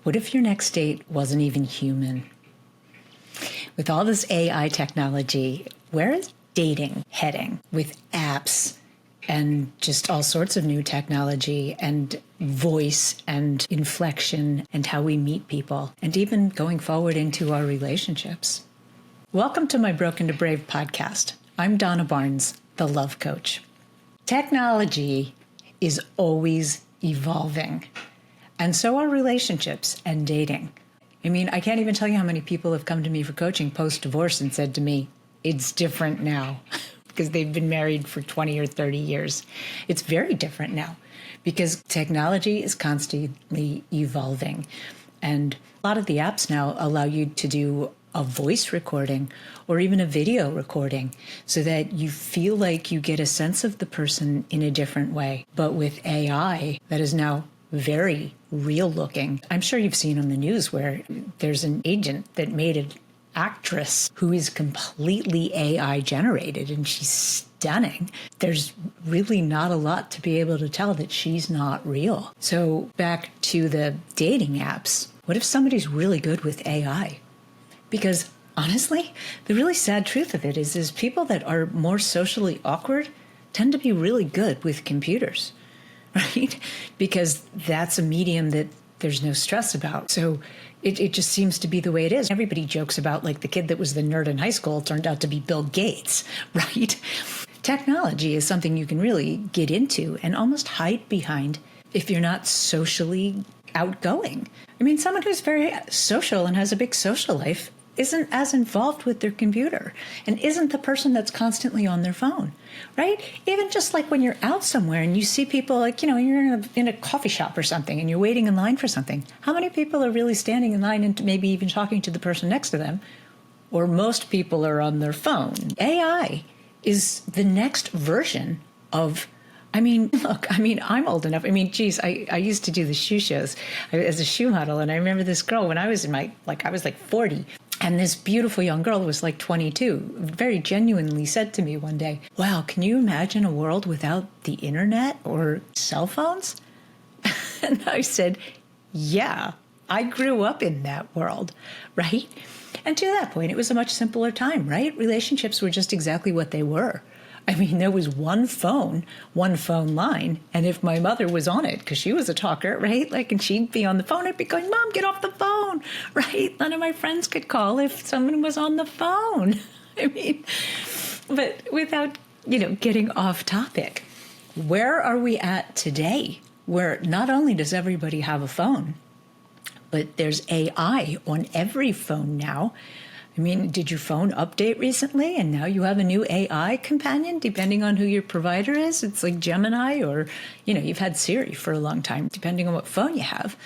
What if your next date wasn't even human? With all this AI technology, where is dating heading with apps and just all sorts of new technology and voice and inflection and how we meet people and even going forward into our relationships? Welcome to my Broken to Brave podcast. I'm Donna Barnes, the love coach. Technology is always evolving, and so are relationships and dating. I mean, I can't even tell you how many people have come to me for coaching post-divorce and said to me, it's different now, because they've been married for 20 or 30 years. It's very different now because technology is constantly evolving. And a lot of the apps now allow you to do a voice recording or even a video recording so that you feel like you get a sense of the person in a different way. But with AI, that is now very real looking. I'm sure you've seen on the news where there's an agent that made an actress who is completely AI generated and she's stunning. There's really not a lot to be able to tell that she's not real. So back to the dating apps. What if somebody's really good with AI? Because honestly, the really sad truth of it is people that are more socially awkward tend to be really good with computers. Right? Because that's a medium that there's no stress about. So it just seems to be the way it is. Everybody jokes about like the kid that was the nerd in high school turned out to be Bill Gates, right? Technology is something you can really get into and almost hide behind if you're not socially outgoing. I mean, someone who's very social and has a big social life isn't as involved with their computer and isn't the person that's constantly on their phone, right? Even just like when you're out somewhere and you see people like, you're in a coffee shop or something and you're waiting in line for something. How many people are really standing in line and maybe even talking to the person next to them? Or most people are on their phone. AI is the next version of I'm old enough. I used to do the shoe shows as a shoe model. And I remember this girl when I was I was like 40. And this beautiful young girl who was like 22 very genuinely said to me one day, wow, can you imagine a world without the internet or cell phones? And I said, yeah, I grew up in that world, right? And to that point, it was a much simpler time, right? Relationships were just exactly what they were. I mean, there was one phone line, and if my mother was on it, because she was a talker, right? And she'd be on the phone, I'd be going, Mom, get off the phone, right? None of my friends could call if someone was on the phone. But without, getting off topic, where are we at today? Where not only does everybody have a phone, but there's AI on every phone now. Did your phone update recently and now you have a new AI companion depending on who your provider is? It's like Gemini or, you've had Siri for a long time, depending on what phone you have.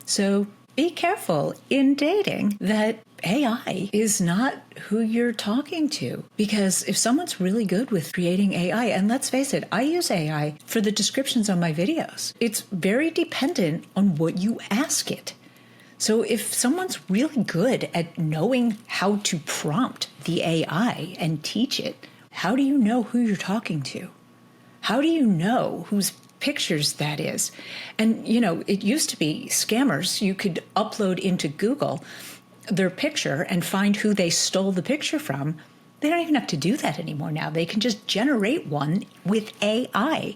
So be careful in dating that AI is not who you're talking to. Because if someone's really good with creating AI, and let's face it, I use AI for the descriptions on my videos. It's very dependent on what you ask it. So if someone's really good at knowing how to prompt the AI and teach it, how do you know who you're talking to? How do you know whose pictures that is? And, it used to be scammers. You could upload into Google their picture and find who they stole the picture from. They don't even have to do that anymore now. They can just generate one with AI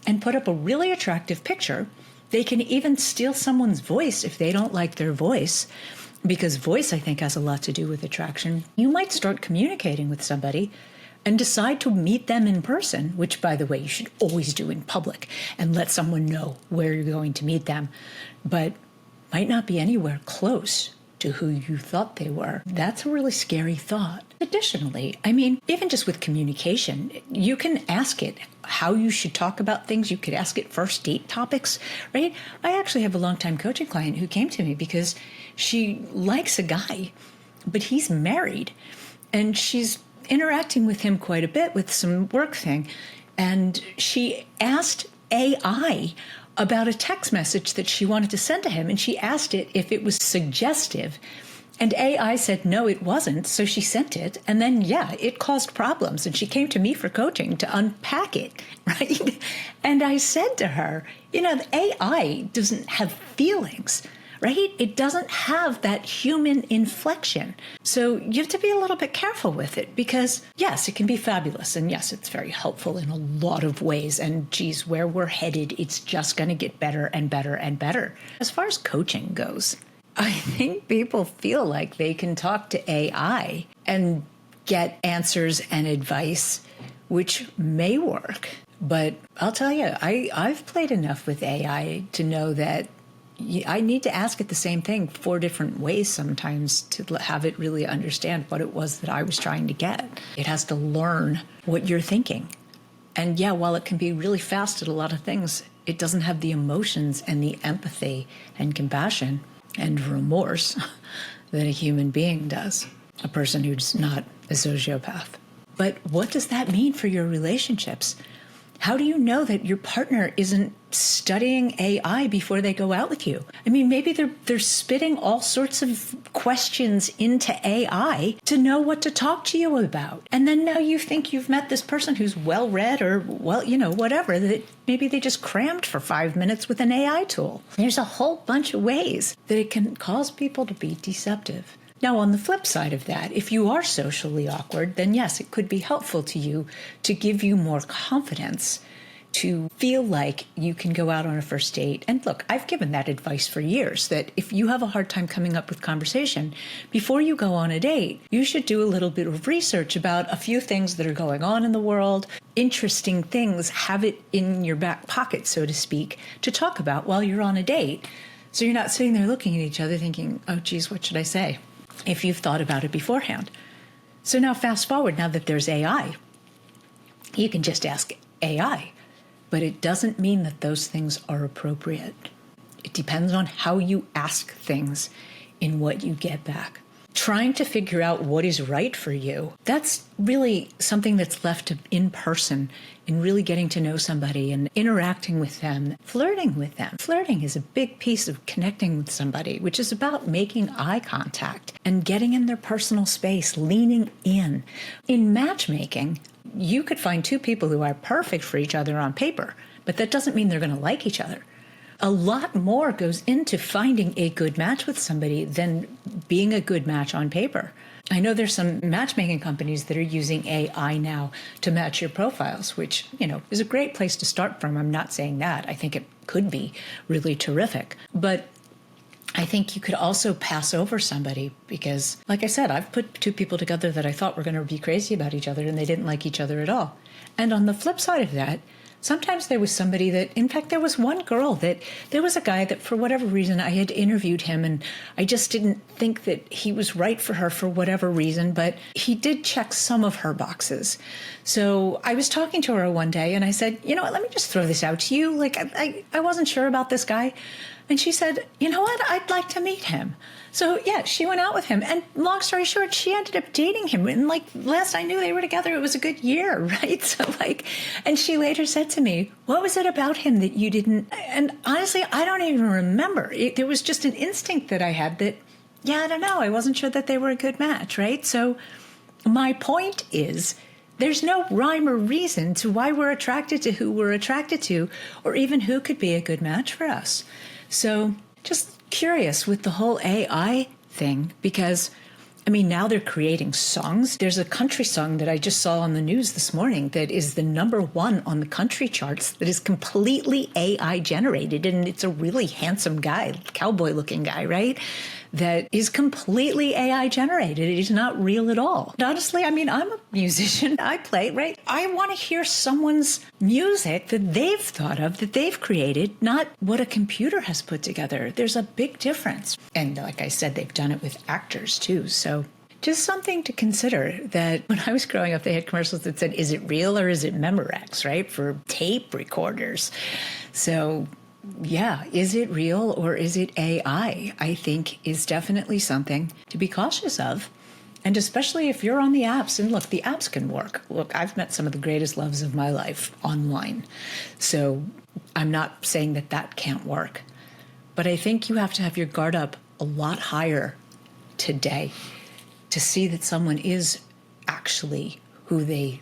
and put up a really attractive picture. They can even steal someone's voice if they don't like their voice, because voice, I think, has a lot to do with attraction. You might start communicating with somebody and decide to meet them in person, which, by the way, you should always do in public and let someone know where you're going to meet them, but might not be anywhere close to who you thought they were. That's a really scary thought. Additionally, even just with communication, you can ask it how you should talk about things. You could ask it first date topics, right? I actually have a longtime coaching client who came to me because she likes a guy, but he's married, and she's interacting with him quite a bit with some work thing. And she asked AI about a text message that she wanted to send to him, and she asked it if it was suggestive. And AI said, no, it wasn't. So she sent it. And then, it caused problems. And she came to me for coaching to unpack it, right? And I said to her, the AI doesn't have feelings, right? It doesn't have that human inflection. So you have to be a little bit careful with it because, yes, it can be fabulous. And yes, it's very helpful in a lot of ways. And geez, where we're headed, it's just going to get better and better and better. As far as coaching goes, I think people feel like they can talk to AI and get answers and advice, which may work. But I'll tell you, I've played enough with AI to know that I need to ask it the same thing 4 different ways sometimes to have it really understand what it was that I was trying to get. It has to learn what you're thinking. And yeah, while it can be really fast at a lot of things, it doesn't have the emotions and the empathy and compassion and remorse that a human being does, a person who's not a sociopath. But what does that mean for your relationships? How do you know that your partner isn't studying AI before they go out with you? I mean, maybe they're spitting all sorts of questions into AI to know what to talk to you about. And then now you think you've met this person who's well-read or, well, whatever, that maybe they just crammed for 5 minutes with an AI tool. There's a whole bunch of ways that it can cause people to be deceptive. Now, on the flip side of that, if you are socially awkward, then yes, it could be helpful to you to give you more confidence to feel like you can go out on a first date. And look, I've given that advice for years, that if you have a hard time coming up with conversation, before you go on a date, you should do a little bit of research about a few things that are going on in the world, interesting things, have it in your back pocket, so to speak, to talk about while you're on a date. So you're not sitting there looking at each other thinking, oh, geez, what should I say? If you've thought about it beforehand. So now fast forward, now that there's AI, you can just ask AI, but it doesn't mean that those things are appropriate. It depends on how you ask things in what you get back. Trying to figure out what is right for you, that's really something that's left to in person, in really getting to know somebody and interacting with them, flirting with them. Flirting is a big piece of connecting with somebody, which is about making eye contact and getting in their personal space, leaning in. In matchmaking, you could find 2 people who are perfect for each other on paper, but that doesn't mean they're going to like each other. A lot more goes into finding a good match with somebody than being a good match on paper. I know there's some matchmaking companies that are using AI now to match your profiles, which, is a great place to start from. I'm not saying that. I think it could be really terrific. But I think you could also pass over somebody because, like I said, I've put 2 people together that I thought were going to be crazy about each other and they didn't like each other at all. And on the flip side of that, sometimes there was somebody that, in fact, there was one girl that, there was a guy that for whatever reason I had interviewed him and I just didn't think that he was right for her for whatever reason, but he did check some of her boxes. So I was talking to her one day and I said, you know what, let me just throw this out to you. Like, I wasn't sure about this guy. And she said, you know what, I'd like to meet him. So yeah, she went out with him. And long story short, she ended up dating him. And like last I knew they were together, it was a good year, right? So and she later said to me, what was it about him that you didn't? And honestly, I don't even remember. There was just an instinct that I had that, I don't know. I wasn't sure that they were a good match, right? So my point is, there's no rhyme or reason to why we're attracted to who we're attracted to, or even who could be a good match for us. So just curious with the whole AI thing, because now they're creating songs. There's a country song that I just saw on the news this morning that is the #1 on the country charts that is completely AI generated. And it's a really handsome guy, cowboy looking guy, right? That is completely AI generated. It is not real at all. And honestly, I'm a musician. I play, right? I want to hear someone's music that they've thought of, that they've created, not what a computer has put together. There's a big difference. And like I said, they've done it with actors too. So just something to consider, that when I was growing up, they had commercials that said, is it real or is it Memorex, right? For tape recorders. So yeah, is it real or is it AI? I think is definitely something to be cautious of. And especially if you're on the apps, and look, the apps can work. Look, I've met some of the greatest loves of my life online. So I'm not saying that that can't work. But I think you have to have your guard up a lot higher today to see that someone is actually who they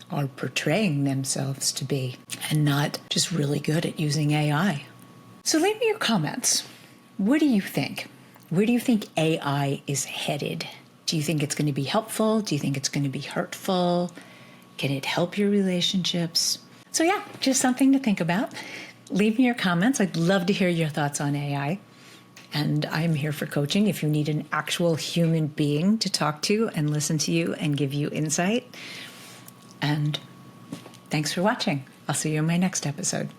are portraying themselves to be, and not just really good at using AI. So leave me your comments. What do you think? Where do you think AI is headed? Do you think it's going to be helpful? Do you think it's going to be hurtful? Can it help your relationships? So yeah, just something to think about. Leave me your comments. I'd love to hear your thoughts on AI. And I'm here for coaching if you need an actual human being to talk to and listen to you and give you insight. And thanks for watching. I'll see you in my next episode.